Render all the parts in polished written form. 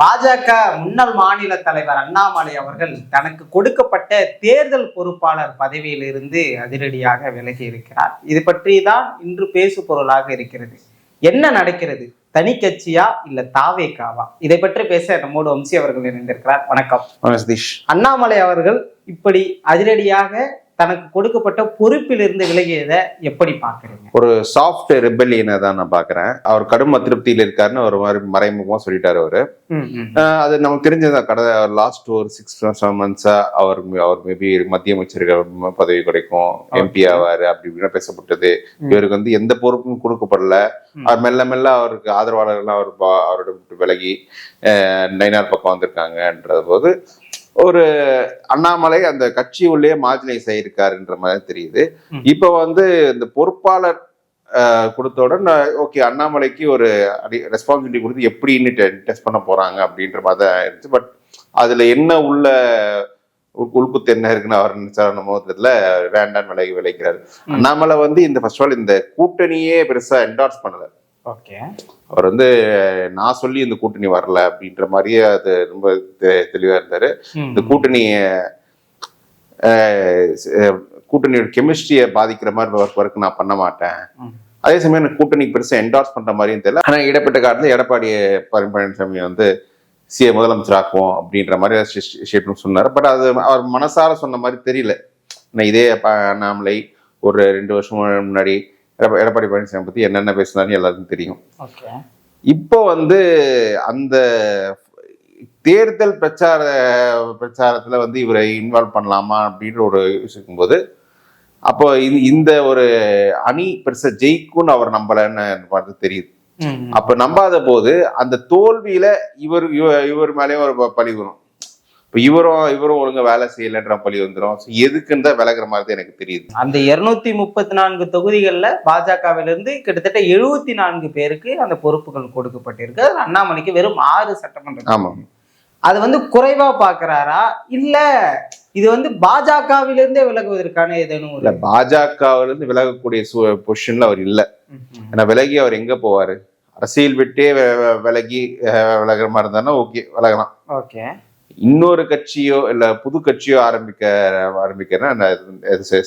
பாஜக முன்னாள் மாநில தலைவர் அண்ணாமலை அவர்கள் தனக்கு கொடுக்கப்பட்ட தேர்தல் பொறுப்பாளர் பதவியிலிருந்து அதிரடியாக விலகி இருக்கிறார். இது பற்றி தான் இன்று பேசு பொருளாக இருக்கிறது. என்ன நடக்கிறது? தனி கட்சியா இல்ல தாவேகாவா? இதை பற்றி பேச நம்மோடு வம்சி அவர்கள் இணைந்திருக்கிறார். வணக்கம் சதீஷ். அண்ணாமலை அவர்கள் இப்படி அதிரடியாக தனக்கு கொடுக்கப்பட்ட பொறுப்பிலிருந்து விலகியதை எப்படி பாக்குறீங்க? ஒரு சாஃப்ட் ரெபெல்லியனை தான் நான் பாக்குறேன். அவர் கடும் அதிருப்தியில் இருக்காருன்னு ஒரு மாதிரி மறைமுகமா சொல்லிட்டாரு அவரு. அது நமக்கு தெரிஞ்சதான். கடந்த லாஸ்ட் ஒரு 6-7 months அவர் மேபி மத்திய அமைச்சர்கள் பதவி கிடைக்கும், எம்பி ஆவாரு அப்படி இப்படின்னா பேசப்பட்டது. இவருக்கு வந்து எந்த பொறுப்பும் கொடுக்கப்படல. அவர் மெல்ல மெல்ல அவருக்கு ஆதரவாளர்கள் அவரோட விலகி நைனார் பக்கம் வந்திருக்காங்கன்றது போது ஒரு அண்ணாமலை அந்த கட்சி உள்ளே மார்ஜினைஸ் ஆயிருக்காருன்ற மாதிரி தெரியுது. இப்ப வந்து இந்த பொறுப்பாளர் கொடுத்தோட ஓகே, அண்ணாமலைக்கு ஒரு ரெஸ்பான்சிபிலிட்டி கொடுத்து எப்படின்னு டெஸ்ட் பண்ண போறாங்க அப்படின்ற மாதிரி தான் இருந்துச்சு. பட் அதுல என்ன உள்ள உள்குத்து என்ன இருக்குன்னு அவர் நினைச்சார மோதத்துல வேண்டான்னு விளைக்கிறாரு. அண்ணாமலை வந்து இந்த ஃபர்ஸ்ட் ஆஃப் ஆல் இந்த கூட்டணியே பெருசா என்டார்ஸ் பண்ணல. அவர் வந்து நான் சொல்லி இந்த கூட்டணி வரல அப்படின்ற மாதிரியே அது ரொம்ப தெளிவா இருந்தாரு. இந்த கூட்டணியோட கெமிஸ்ட்ரியை பாதிக்கிற மாதிரி ஒர்க் நான் பண்ண மாட்டேன். அதே சமயம் எனக்கு கூட்டணிக்கு பெருசா என்டார்ஸ் பண்ற மாதிரியும் தெரியல. ஆனா இடைப்பட்ட காலத்துல எடப்பாடி பழனிசாமி வந்து முதலமைச்சர் ஆக்குவோம் அப்படின்ற மாதிரி ஸ்டேட்மெண்ட் சொன்னாரு. பட் அது அவர் மனசார சொன்ன மாதிரி தெரியல. இதே அண்ணாமலை ஒரு 2 வருஷம் முன்னாடி எடப்பாடி பழனிசாமி பத்தி என்னென்ன பேசினாலும் எல்லாருக்கும் தெரியும். இப்போ வந்து அந்த தேர்தல் பிரச்சாரத்துல வந்து இவரை இன்வால்வ் பண்ணலாமா அப்படின்ற ஒரு யோசிக்கும் போது அப்போ இந்த ஒரு அணி பெருசா ஜெயிக்கும்னு அவர் நம்பலன்னு பார்த்து தெரியுது. அப்ப நம்பாத போது அந்த தோல்வியில இவர் மேலேயும் ஒரு பழி வரும். இப்ப இவரும் ஒழுங்கா வேலை செய்யலன்ற பழி வந்துடும். எதுக்குன்னு தான் விலகிற மாதிரி தான் எனக்கு தெரியுது. அந்த 234 தொகுதிகள்ல பாஜகவிலிருந்து கிட்டத்தட்ட 74 பேருக்கு அந்த பொறுப்புகள் கொடுக்கப்பட்டிருக்கு. அண்ணாமலைக்கு வெறும் 6 சட்டமன்ற. ஆமா, அது வந்து குறைவா பாக்குறாரா இல்ல இது வந்து பாஜகவிலிருந்தே விலகுவதற்கான ஏதேனும்? இல்ல, பாஜகவிலிருந்து விலகக்கூடிய பொசிஷன்ல அவர் இல்ல. ஏன்னா விலகி அவர் எங்க போவாரு? அரசியல் விட்டே விலகிற மாதிரி இருந்தாருன்னா ஓகே, விலகலாம். ஓகே, இன்னொரு கட்சியோ இல்ல புது கட்சியோ ஆரம்பிக்கிறேன்னா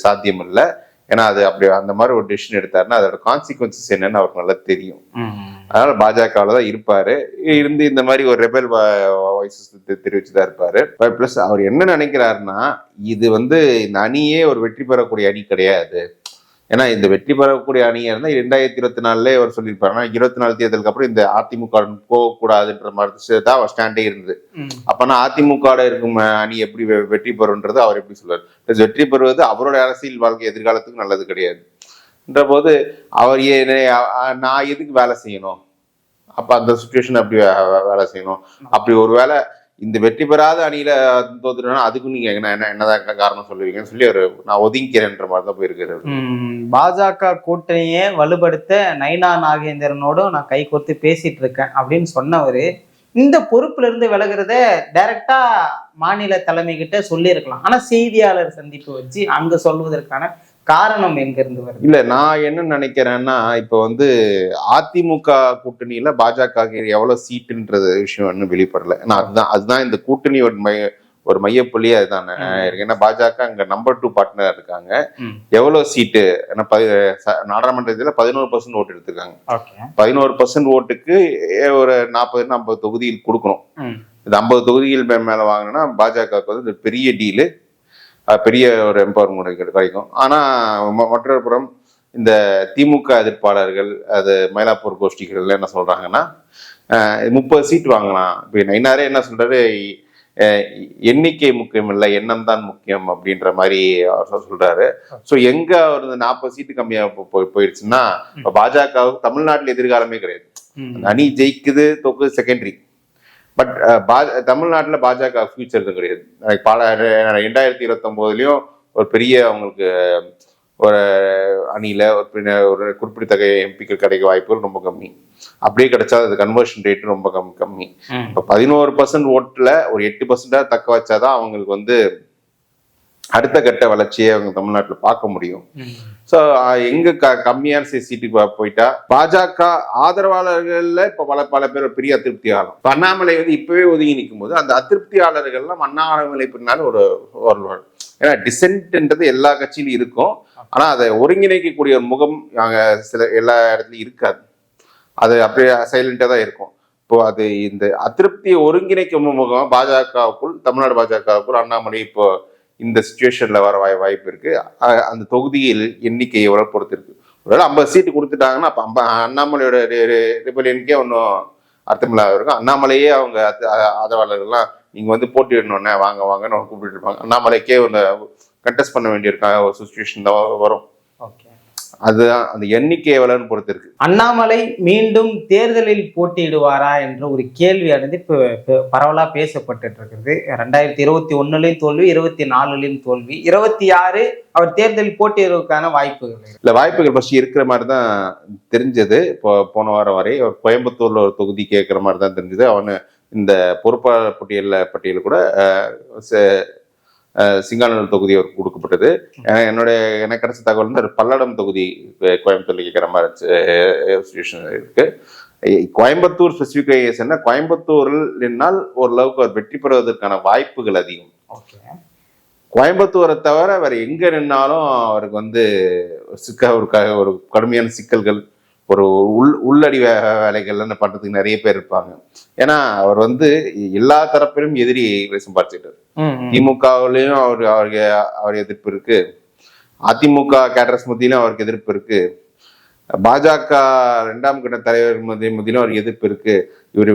சாத்தியம் இல்லை. ஏன்னா அது அப்படி அந்த மாதிரி ஒரு டெசிஷன் எடுத்தாருன்னா அதோட கான்சிக்வன்சஸ் என்னன்னு அவருக்கு நல்லா தெரியும். அதனால பாஜகவில் தான் இருப்பாரு. இருந்து இந்த மாதிரி ஒரு ரெபல் வாய்ஸஸ் தெரிவிச்சுதான் இருப்பாரு. பிளஸ் அவர் என்ன நினைக்கிறாருன்னா இது வந்து இந்த அணியே ஒரு வெற்றி பெறக்கூடிய அணி கிடையாது. ஏன்னா இந்த வெற்றி பெறக்கூடிய அணியா இருந்தா 2024 அவர் சொல்லியிருப்பாரு. 24 தேர்தலுக்கு அப்புறம் இந்த அதிமுக போகக்கூடாதுன்ற மாதிரி தான் அவர் ஸ்டாண்டே இருந்தது. அப்பனா அதிமுக இருக்கும் அணி எப்படி வெற்றி பெறும்ன்றது அவர் எப்படி சொல்றாரு? வெற்றி பெறுவது அவரோட அரசியல் வாழ்க்கை எதிர்காலத்துக்கு நல்லது கிடையாது என்ற போது அவர் நான் எதுக்கு வேலை செய்யணும்? அப்ப அந்த சுச்சுவேஷன் அப்படி வேலை செய்யணும். அப்படி ஒரு வேலை இந்த வெற்றி பெறாத அணியில தோத்துட்டா அதுக்கும் நீங்க என்னதான் காரணம் சொல்லுவீங்கன்னு சொல்லி நான் ஒதுங்கிறேன்ற மாதிரி தான் போயிருக்காரு. பாஜக கூட்டணியை வலுப்படுத்த நைனா நாகேந்திரனோடும் நான் கை கோர்த்து பேசிட்டு இருக்கேன் அப்படின்னு சொன்னவரு இந்த பொறுப்புல இருந்து விலகிறத டைரக்டா மாநில தலைமை கிட்ட சொல்லியிருக்கலாம். ஆனா செய்தியாளர் சந்திப்பு வச்சு அங்க சொல்வதற்கான காரணம் எங்க இருந்து வருது? இல்ல, நான் என்ன நினைக்கிறேன்னா இப்ப வந்து அதிமுக கூட்டணியில பாஜக எவ்வளவு சீட்டுன்றது விஷயம் இன்னும் வெளிப்படல. அதுதான் இந்த கூட்டணி ஒரு மையப்புள்ளி அதுதான் இருக்கு. ஏன்னா பாஜக அங்க நம்பர் 2 பார்ட்னர் இருக்காங்க. எவ்வளவு சீட்டு? ஏன்னா நாடாளுமன்றத்துல 11% ஓட்டு எடுத்திருக்காங்க. 11% ஓட்டுக்கு ஒரு 40-50 தொகுதியில் கொடுக்கணும். இந்த 50 தொகுதிகள் மேல வாங்கினா பாஜகவுக்கு வந்து பெரிய டீலு, பெரிய ஒரு எம்பவர்மெண்ட் கிடைக்கும். ஆனா மற்றொரு புறம் இந்த திமுக எதிர்ப்பாளர்கள் அது மயிலாப்பூர் கோஷ்டிகள் என்ன சொல்றாங்கன்னா 30 சீட் வாங்கலாம். இப்ப நைனாரே என்ன சொல்றாரு, எண்ணிக்கை முக்கியம் இல்லை, எண்ணம் தான் முக்கியம் அப்படின்ற மாதிரி அவர் சொல்றாரு. ஸோ எங்க அவர் 40 சீட்டு கம்மியா போயிடுச்சுன்னா பாஜகவுக்கு தமிழ்நாட்டில் எதிர்காலமே கிடையாது. அணி ஜெயிக்குது தோக்குது செகண்டரி. பட் தமிழ்நாட்டில் பாஜக ஃபியூச்சர் கிடையாது. 2029 ஒரு பெரிய அவங்களுக்கு ஒரு அணியில ஒரு குறிப்பிடத்தக்க எம்பிக்கள் கிடைக்க வாய்ப்புகள் ரொம்ப கம்மி. அப்படியே கிடைச்சா அது கன்வர்ஷன் ரேட் ரொம்ப கம்மி. இப்போ 11% ஓட்டுல ஒரு 8% தக்க வச்சாதான் அவங்களுக்கு வந்து அடுத்த கட்ட வளர்ச்சியை அவங்க தமிழ்நாட்டுல பார்க்க முடியும். ஸோ எங்க கம்மியான சீட்டுக்கு போயிட்டா பாஜக ஆதரவாளர்கள்ல இப்ப பல பேர் பெரிய அதிருப்தியாளர். அண்ணாமலை வந்து இப்பவே ஒதுங்கி நிற்கும் போது அந்த அதிருப்தியாளர்கள்லாம் அண்ணாமலை பின்னால் ஒரு ஏன்னா டிசென்ட்ன்றது எல்லா கட்சியிலும் இருக்கும். ஆனா அதை ஒருங்கிணைக்கக்கூடிய ஒரு முகம் சில எல்லா இடத்துலயும் இருக்காது. அது அப்படியே சைலண்டா தான் இருக்கும். இப்போ அது இந்த அதிருப்தியை ஒருங்கிணைக்கும் முகம் பாஜகவுக்குள், தமிழ்நாடு பாஜகவுக்குள் அண்ணாமலை இப்போ இந்த சிச்சுவேஷன்ல வர வாய்ப்பு இருக்கு. அந்த தொகுதியில் எண்ணிக்கை எவ்வளவு பொறுத்து இருக்கு. ஒருவேளை 50 சீட்டு கொடுத்துட்டாங்கன்னா அப்ப அண்ணாமலையோட ரிபலியனுக்கே ஒன்றும் அர்த்தமில்லாத இருக்கும். அண்ணாமலையே அவங்க ஆதரவாளர்கள்லாம் நீங்க வந்து போட்டிடணுன்னே வாங்க வாங்கன்னு கூப்பிட்டு இருப்பாங்க. அண்ணாமலைக்கே ஒன்று கண்டெஸ்ட் பண்ண வேண்டியிருக்காங்க ஒரு சுச்சுவேஷன் தான் வரும். அதுதான் அந்த எண்ணிக்கை எவ்வளவுன்னு பொறுத்து இருக்கு. அண்ணாமலை மீண்டும் தேர்தலில் போட்டியிடுவாரா என்ற ஒரு கேள்வியானது இப்போ பரவலா பேசப்பட்டு இருக்கிறது. 2021 தோல்வி, 24 தோல்வி, 26 அவர் தேர்தலில் போட்டியிடுவதற்கான வாய்ப்புகள் இல்ல. வாய்ப்புகள் ஃபர்ஸ்ட் இருக்கிற மாதிரி தான் தெரிஞ்சது. இப்போ போன வாரம் வரை அவர் கோயம்புத்தூர்ல ஒரு தொகுதி கேட்கிற மாதிரி தான் தெரிஞ்சது. அவனு இந்த பொறுப்பாளர் பட்டியல் கூட சிங்காநல்லூர் தொகுதி அவருக்கு கொடுக்கப்பட்டது. எனக்கு கிடைச்ச தகவல் வந்து பல்லடம் தொகுதி கோயம்புத்தூர்ல கேட்கிற மாதிரி இருக்கு. கோயம்புத்தூர் ஸ்பெசிபிகேஷன் கோயம்புத்தூரில் நின்னால் ஓரளவுக்கு அவர் வெற்றி பெறுவதற்கான வாய்ப்புகள் அதிகம். கோயம்புத்தூரை தவிர வேற எங்க நின்னாலும் அவருக்கு வந்து ஒரு கடுமையான சிக்கல்கள், ஒரு உள்ளடி வேலைகள்லாம் பண்றதுக்கு நிறைய பேர் இருப்பாங்க. ஏன்னா அவர் வந்து எல்லா தரப்பிலும் எதிரி சம்பாதிச்சிட்டாரு. திமுகவிலையும் அவர் எதிர்ப்பு இருக்கு, அதிமுக கேடரஸ் மத்தியிலும் அவருக்கு எதிர்ப்பு இருக்கு, பாஜக 2ஆம் கட்ட தலைவர் மத்தியிலும் அவருக்கு எதிர்ப்பு இருக்கு. இவர்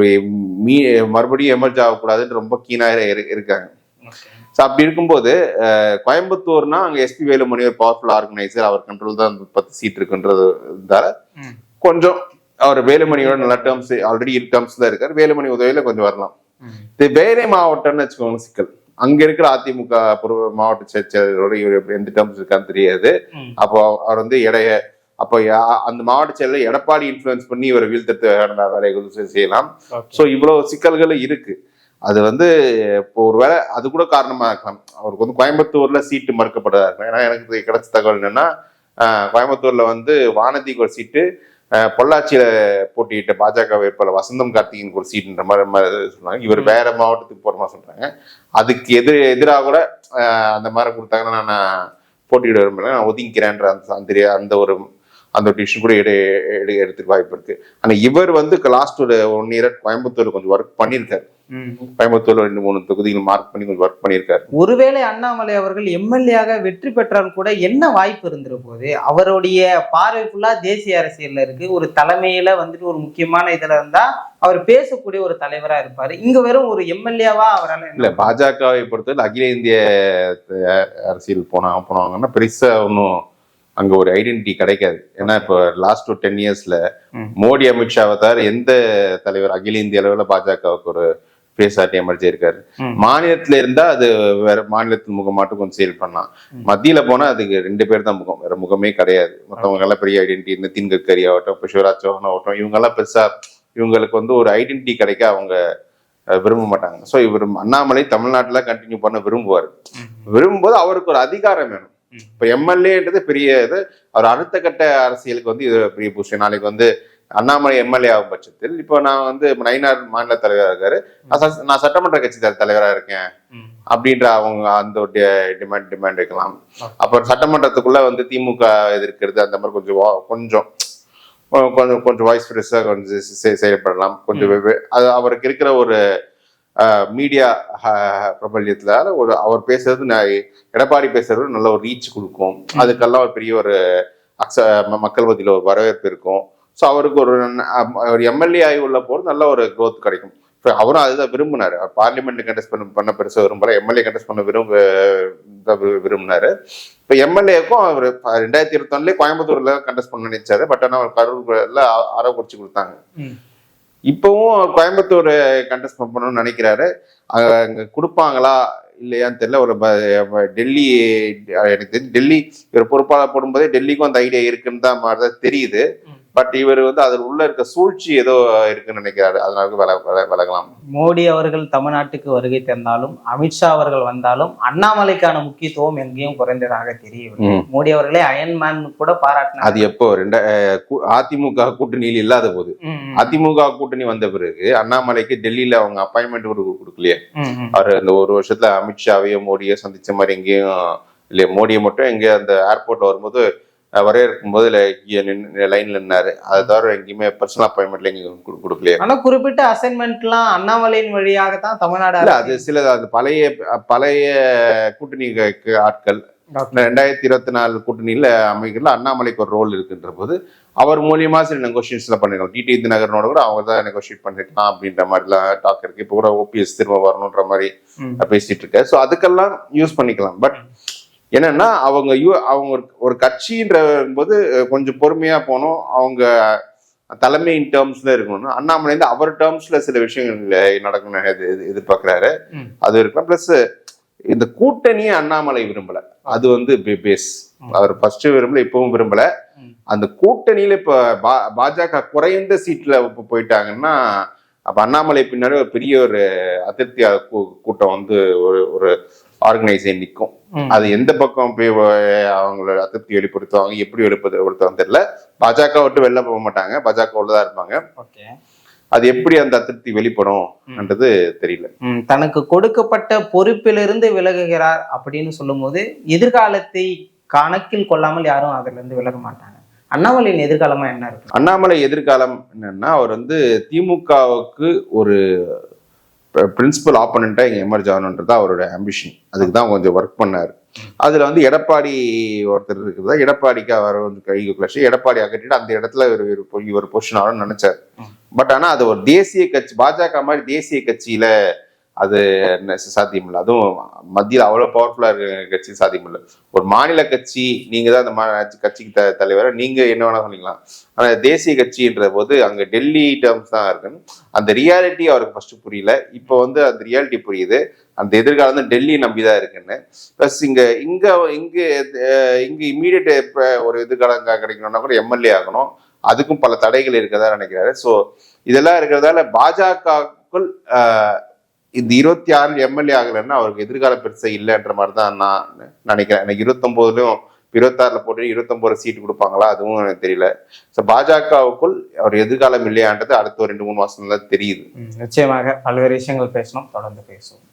மறுபடியும் எமர்ஜ் ஆகக்கூடாதுன்னு ரொம்ப கீனாக இருக்காங்க. ஸோ அப்படி இருக்கும்போது கோயம்புத்தூர்னா அங்க எஸ்பி வேலுமணி ஒரு பவர்ஃபுல் ஆர்கனைசர், அவர் கண்ட்ரோல் தான் 10 சீட் இருக்குன்றது கொஞ்சம் அவர் வேலுமணியோட நல்ல டேர்ம்ஸ் ஆல்ரெடி டேர்ம்ஸ் தான் இருக்காரு. வேலுமணி உதவியில கொஞ்சம் வரலாம். இது வேலை மாவட்டம்னு வச்சுக்கோங்க சிக்கல். அங்க இருக்கிற அதிமுக மாவட்ட செயலரோட இவர் எந்த டேர்ம்ஸ் இருக்கான்னு தெரியாது. அப்போ அவர் வந்து அப்போ அந்த மாவட்ட செயலர் எடப்பாடி இன்ஃபுளுன்ஸ் பண்ணி இவரை வீழ்த்த வேலைகள் செய்யலாம். ஸோ இவ்வளவு சிக்கல்கள் இருக்கு. அது வந்து இப்போ ஒருவேளை அது கூட காரணமா இருக்கலாம். அவருக்கு வந்து கோயம்புத்தூர்ல சீட்டு மறுக்கப்படுறதா இருக்கும். ஏன்னா எனக்கு கிடைச்ச தகவல் என்னன்னா கோயம்புத்தூர்ல வந்து வானதிக்கு ஒரு சீட்டு, பொள்ளாச்சியில போட்டியிட்ட பாஜக வேட்பாளர் வசந்தம் கார்த்திகின் ஒரு சீட்டுன்ற மாதிரி சொன்னாங்க. இவர் வேற மாவட்டத்துக்கு போற மாதிரி சொல்றாங்க. அதுக்கு எதிராக கூட அந்த மாதிரி கொடுத்தாங்கன்னா நான் போட்டியிட விரும்பல, நான் ஒதுங்கிக்கிறேன்ற அந்த டிசிஷன் கூட எடுத்துக்க வாய்ப்பு இருக்கு. ஆனா இவர் வந்து லாஸ்ட் ஒரு 1 இயர் கோயம்புத்தூர்ல கொஞ்சம் ஒர்க் பண்ணியிருக்காரு. கோயம்புத்தூர்ல 2-3 தொகுதிகள் மார்க் பண்ணி கொஞ்சம் ஒர்க் பண்ணியிருக்காரு. ஒருவேளை அண்ணாமலை அவர்கள் எம்எல்ஏயாக வெற்றி பெற்றால் கூட என்ன வாய்ப்பு இருந்துற போது, அவருடைய பார்வை ஃபுல்லா தேசிய அரசியல்ல இருக்கு. ஒரு தலைமையில வந்துட்டு ஒரு முக்கியமான இதுல இருந்தா அவர் பேசக்கூடிய ஒரு தலைவரா இருப்பாரு. இங்க வெறும் ஒரு எம்எல்ஏவா அவரால் இல்ல. பாஜகவை பொறுத்தவரை அகில இந்திய அரசியல் போனாங்கன்னா பெருசா ஒன்னும் அங்க ஒரு ஐடென்டிட்டி கிடைக்காது. ஏன்னா இப்போ லாஸ்ட் 10 இயர்ஸ்ல மோடி, அமித்ஷாவை தவிர எந்த தலைவர் அகில இந்திய அளவுல பாஜகவுக்கு ஒரு பேசாட்டி எமர்ஜி இருக்காரு. மாநிலத்துல இருந்தா அது வேற மாநிலத்தின் முகம் மட்டும் கொஞ்சம் சேல் பண்ணலாம். மத்தியில போனா அதுக்கு 2 பேர் தான் முகம், வேற முகமே கிடையாது. மற்றவங்க எல்லாம் பெரிய ஐடென்டிட்டி, நிதின் கட்கரி ஆகட்டும், இப்போ சிவராஜ் சௌஹான் ஆகட்டும், இவங்க எல்லாம் பெருசா இவங்களுக்கு வந்து ஒரு ஐடென்டிட்டி கிடைக்க அவங்க விரும்ப மாட்டாங்க. ஸோ இவர் அண்ணாமலை தமிழ்நாட்டுல கண்டினியூ பண்ண விரும்பும்போது அவருக்கு ஒரு அதிகாரம் வேணும். இப்ப எம்எல்ஏன்றது பெரிய இது. அவர் அடுத்த கட்ட அரசியலுக்கு வந்து இது பெரிய பொசிஷன். நாளைக்கு வந்து அண்ணாமலை எம்எல்ஏ ஆகும் பட்சத்தில், இப்போ நான் வந்து நயினார் மாநில தலைவராக இருக்காரு, நான் சட்டமன்ற கட்சி தலைவராக இருக்கேன் அப்படின்ற அவங்க அந்த டிமாண்ட் வைக்கலாம். அப்புறம் சட்டமன்றத்துக்குள்ள வந்து திமுக எதிர்க்கிறது அந்த மாதிரி கொஞ்சம் வாய்ஸ் ஃப்ரெஷ்ஷாக கொஞ்சம் செயல்படலாம். கொஞ்சம் அது அவருக்கு இருக்கிற ஒரு மீடியா பிரபல்யத்தினால அவர் பேசுறது, எடப்பாடி பேசுறது நல்ல ஒரு ரீச் கொடுக்கும். அதுக்கெல்லாம் ஒரு பெரிய ஒரு மக்கள் மத்தியில் ஒரு வரவேற்பு இருக்கும். ஸோ அவருக்கு ஒரு எம்எல்ஏ ஆகி உள்ள போது நல்ல ஒரு க்ரோத் கிடைக்கும். அவரும் அதுதான் விரும்பினாரு. பார்லிமெண்ட் கண்டெஸ்ட் பண்ண பெருசாக விரும்பல, எம்எல்ஏ கண்டெஸ்ட் பண்ண விரும்பினாரு. இப்போ எம்எல்ஏக்கும் அவர் 2021 கோயம்புத்தூர்ல கண்டெஸ்ட் பண்ண நினைச்சாரு. பட் ஆனால் அவர் கரூர்ல ஆரம்பிச்சு கொடுத்தாங்க. இப்பவும் கோயம்புத்தூர் கண்டெஸ்ட் பண்ணணும்னு நினைக்கிறாரு. அங்க கொடுப்பாங்களா இல்லையான்னு தெரியல. ஒரு டெல்லி, எனக்கு தெரிஞ்சு டெல்லி இவர் பொறுப்பாளர் போடும்போதே டெல்லிக்கும் அந்த ஐடியா இருக்குன்னு தான் தெரியுது. பட் இவர் வந்து அதில் உள்ள இருக்க சூழ்ச்சி ஏதோ இருக்குன்னு நினைக்கிறாரு, அதனால விலகலாம். மோடி அவர்கள் தமிழ்நாட்டுக்கு வருகை தந்தாலும் அமித்ஷா அவர்கள் வந்தாலும் அண்ணாமலைக்கான முக்கியத்துவம் எங்கேயும் குறைந்ததாக தெரியவில்லை. மோடி அவர்களே அயன்மேன் கூட பாராட்டினார். அது எப்போ அதிமுக கூட்டணியில் இல்லாத போது. அதிமுக கூட்டணி வந்த பிறகு அண்ணாமலைக்கு டெல்லியில அவங்க அப்பாயின்மெண்ட் கொடுக்கலையே. அவர் இந்த ஒரு வருஷத்துல அமித்ஷாவையோ மோடியோ சந்திச்ச மாதிரி எங்கேயும் இல்லையா. மோடியை மட்டும் எங்க அந்த ஏர்போர்ட்ல வரும்போது வரையறுக்கும் போது லைன்ல நின்னாரு. அதை தவிர எங்கேயுமே பர்சனல் அப்பாயின்மெண்ட்ல எங்க கொடுக்கலையே. ஆனா குறிப்பிட்ட அசைன்மெண்ட் எல்லாம் அண்ணாமலையின் வழியாகத்தான் தமிழ்நாடு. அது சில அது பழைய கூட்டணி ஆட்கள் 2024 கூட்டணியில அமைக்கல அண்ணாமலைக்கு ஒரு ரோல் இருக்குன்ற போது அவர் மூலியமா சில நெகோசியேஷன்ஸ்ல பண்ணிருக்கலாம். டிடி தினகரனோட கூட அவங்க தான் நெகோசியேட் பண்ணிருக்கலாம் அப்படின்ற மாதிரிலாம் டாக் இருக்கு. இப்போ கூட ஓபிஎஸ் திரும்ப வரணுன்ற மாதிரி பேசிட்டு இருக்க. ஸோ அதுக்கெல்லாம் யூஸ் பண்ணிக்கலாம். பட் என்னன்னா அவங்க ஒரு கட்சின்ற போது கொஞ்சம் பொறுமையா போகணும். அவங்க தலைமையின் டேர்ம்ஸ்ல இருக்கணும். அண்ணாமலை வந்து அவர் டேர்ம்ஸ்ல சில விஷயங்கள் நடக்கணும்னு எதிர்பார்க்கிறாரு. அது இருக்கலாம். பிளஸ் இந்த கூட்டணியை அண்ணாமலை விரும்பல. அது வந்து பேஸ். அவர் ஃபர்ஸ்ட் விரும்பல, இப்பவும் விரும்பல. அந்த கூட்டணியில இப்ப பாஜக குறைந்த சீட்ல போயிட்டாங்கன்னா அப்ப அண்ணாமலை பின்னாடி ஒரு பெரிய ஒரு அதிருப்தி கூட்டம் வந்து ஒரு ஆர்கனைசேஷன் நிற்கும். அது எந்த பக்கம் போய் அவங்களோட அதிருப்தி வெளிப்படுத்துவாங்க, எப்படி வெளிப்படுத்துவாங்க தெரியல. பாஜக விட்டு வெளில போக மாட்டாங்க, பாஜக உள்ளதான் இருப்பாங்க. அது எப்படி அந்த அதிருப்தி வெளிப்படும்ன்றது தெரியல. தனக்கு கொடுக்கப்பட்ட பொறுப்பிலிருந்து விலகுகிறார் அப்படின்னு சொல்லும் போது எதிர்காலத்தை கணக்கில் கொள்ளாமல் யாரும் அதுல இருந்து விலக மாட்டாங்க. அண்ணாமலையின் எதிர்காலமா என்ன இருக்கு? அண்ணாமலை எதிர்காலம் என்னன்னா, அவர் வந்து திமுகவுக்கு ஒரு பிரின்சிபல் ஆப்போனண்டா இங்க எமர்ஜ் ஆகணுன்றது அவரோட ஆம்பிஷன். அதுக்கு தான் கொஞ்சம் ஒர்க் பண்ணாரு. அதுல வந்து எடப்பாடி ஒருத்தர் இருக்கிறதா, எடப்பாடிக்கு அவர் வந்து கைகு கிளஷ் எடப்பாடி அகற்றிட்டு அந்த இடத்துல இவர் பொசிஷன் ஆகணும்னு நினைச்சார். பட் ஆனா அது ஒரு தேசிய கட்சி, பாஜக மாதிரி தேசிய கட்சியில அது சாத்தியம் இல்லை. அதுவும் மத்தியில் அவ்வளவு பவர்ஃபுல்லா இருக்க கட்சி சாத்தியம் இல்லை. ஒரு மாநில கட்சி, நீங்க தான் அந்த கட்சிக்கு தலைவர், நீங்க என்ன வேணா சொல்லிக்கலாம். ஆனா தேசிய கட்சின்ற போது அங்க டெல்லி டேர்ம்ஸ் தான் இருக்குன்னு அந்த ரியாலிட்டி அவருக்கு ஃபர்ஸ்ட் புரியல. இப்போ வந்து அந்த ரியாலிட்டி புரியுது. அந்த எதிர்காலம் வந்து டெல்லி நம்பிதான் இருக்குன்னு. பிளஸ் இங்க இம்மீடியட் ஒரு எதிர்காலம் கிடைக்கணும்னா கூட எம்எல்ஏ ஆகணும். அதுக்கும் பல தடைகள் இருக்கிறதா நினைக்கிறாரு. ஸோ இதெல்லாம் இருக்கிறதால பாஜகவுக்குள் இந்த 26 எம்எல்ஏ ஆகலைன்னா அவருக்கு எதிர்காலம் பெருசா இல்லைன்ற மாதிரி தான் நான் நினைக்கிறேன். எனக்கு 29லயும் 26ல போட்டு 29 சீட்டு கொடுப்பாங்களா, அதுவும் எனக்கு தெரியல. ஸோ பாஜகவுக்குள் அவர் எதிர்காலம் இல்லையான்றது அடுத்த ஒரு 2-3 மாசம் தான் தெரியுது. நிச்சயமாக பல்வேறு விஷயங்கள் பேசணும், தொடர்ந்து பேசுவோம்.